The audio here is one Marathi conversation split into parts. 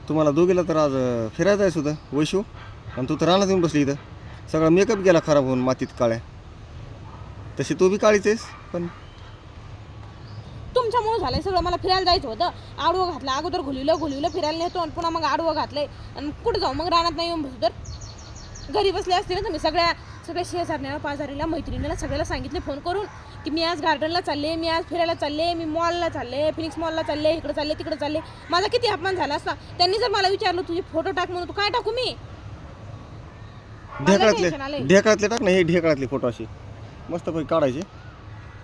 तुम्हाला दोघीला तर आज फिरायचं आहे सुद्धा वैशू, आणि तू तर रानात येऊन बसली इथं. सगळा मेकअप गेला खराब होऊन मातीत काळ्या. तशी तू बी काळीच आहेस, पण तुमच्यामुळे झालंय सगळं. मला फिरायला जायचं होतं, आडवं घातलं. अगोदर घुलिवलं फिरायला नेतो आणि पुन्हा मग आडवं घातलंय. आणि कुठं जाऊ मग? रानात नाही येऊन बसू तर घरी बसले असते ना. तर मी सगळ्या शेजारण्याला पाजारीला मैत्रिणीला सगळ्याला सांगितले फोन करून की मी आज गार्डनला चालले, मी आज फिरायला चालले, मी मॉलला चालले, फिनिक्स मॉलला चालले, इकडे चालले तिकडे चालले. माझा किती अपमान झाला असता. त्यांनी जर मला विचारलं तुझे फोटो टाक म्हणून, तू काय टाकू मी? ढेकळातले टाक ना, हे ढेकळातले फोटो असे मस्तपैकी काढायचे,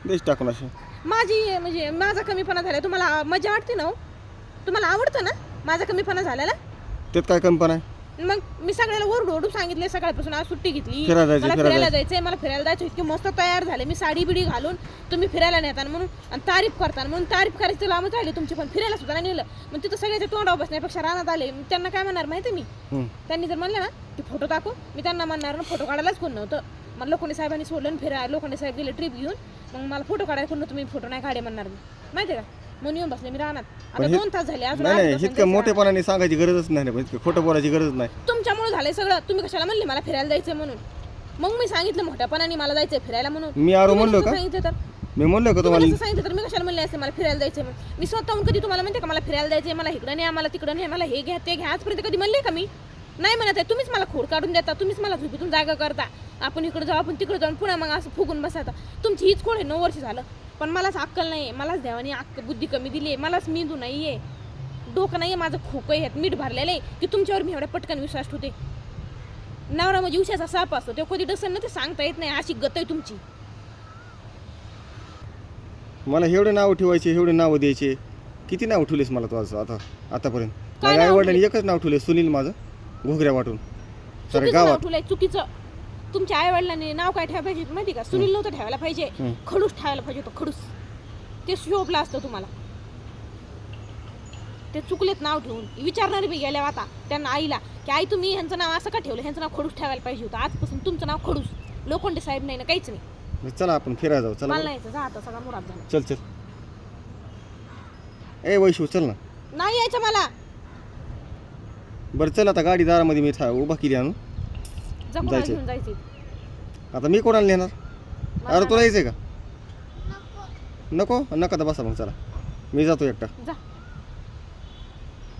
देश टाकून असे. माझी म्हणजे माझा कमीपणा झाला. तुम्हाला मजा वाटते ना? तुम्हाला आवडतं ना माझा कमीपणा झालेला? त्यात काय कमीपणा आहे? मग मी सगळ्याला ओरडू सांगितले सकाळपासून. आज सुट्टी घेतली, फिरायला मला फिरायला जायचंय, मला फिरायला जायचं. इतकी मस्त तयार झाले मी, साडी बिडी घालून. तुम्ही फिरायला नेताना म्हणून आणि तारीफ करताना म्हणून तारीफ करायची लांबच राहिली तुमची. पण फिरायला सुद्धा नाही नेलं. मग तिथं सगळ्याच्या तोंडावर बसण्यापेक्षा रानात आले. त्यांना काय म्हणणार माहिती मी? त्यांनी जर म्हणलं ना की फोटो टाकू, मी त्यांना म्हणणार ना फोटो काढायलाच कोण नव्हतं. मला लोखंडे साहेबांनी सोडलं फिरायला. लोखंडे साहेब गेले ट्रिप घेऊन, मग मला फोटो काढायला कोण नव्हतं. मी फोटो नाही काढे म्हणणार मी, माहिती का? म्हणून येऊन बसले मी रानात. आता 2 तास झाले अजून. नाही, इतकं मोठेपणाने सांगायची गरजच नाही, इतकं खोटं बोलायची गरज नाही. तुमच्यामुळे झालंय सगळं. तुम्ही कशाला म्हणले मला फिरायला जायचंय म्हणून? मग मी सांगितलं मोठ्यापणाने मला जायचंय फिरायला म्हणून. मी आरो म्हणलो का? सांगितलं तर मी म्हणलो का तुम्हाला? सांगितलं तर मी कशाला म्हणले असते मला फिरायला जायचंय म्हणून? मी स्वतःहून कधी तुम्हाला म्हणते का मला फिरायला जायचंय, मला इकडं नाही, मला तिकडं नाही, मला हे घ्या ते घ्या? आजपर्यंत कधी म्हणले का मी? नाही म्हणत आहे. तुम्हीच मला खोड काढून देता, तुम्हीच मला झोपेतून जागा करता. आपण इकडे जाऊ, आपण तिकडे जाऊन पुन्हा मग असं फुगून बसायचं. तुमची हीच खोड आहे. 9 वर्ष झालं पण मलाच अक्कल नाही. मलाच देवानी बुद्धी कमी दिली आहे. मलाच मेंदू नाही आहे, डोकं नाही आहे, माझं खोकं आहे, मीठ भरलेलं आहे की तुमच्यावर मी एवढ्या पटकन विश्वास ठेवते. नवरा म्हणजे उशाचा साप असतो, ते कधी डसन ना ते सांगता येत नाही. अशी गत आहे तुमची. मला एवढे नाव ठेवायचे, एवढे नाव द्यायचे. किती नाव ठेवलेस मला तू आज आतापर्यंत? माझ्या आई वडिलांनी एकच नाव ठेवले, सुनील माझं, घोगऱ्या वाटून सारे गावात. चुकीचं. तुमच्या आई वडिलांनी नाव काय ठेवायला पाहिजे माहिती का? सुनील नव्हतं ठेवायला पाहिजे, खडूस ठेवायला पाहिजे होतं. खडूस ते शोभला असतं तुम्हाला. ते चुकलेत नाव ठेवून. विचारणारे बी गेल्या आता त्यांना आईला की आई तुम्ही ह्यांचं नाव असं का ठेवलं? ह्यांचं नाव खडूस ठेवायला पाहिजे होतं. आजपासून तुमचं नाव खडूस. लोखंडे साहेब नाही ना, काहीच नाही. चला आपण फिरायला जाऊ. चला मला नाही यायचं, जा आता, सगळा मुराद झाला. चल चल. ए वैशू चल ना. नाही यायचं मला. बरं चल, आता गाडी दारामध्ये मी उभा केली आणून जायचं. घेऊन जायचं आता मी कोणाला नेणार? अरे तुला यायचंय का? नको नका तर बसा मग. चला मी जातो एकटा. जा.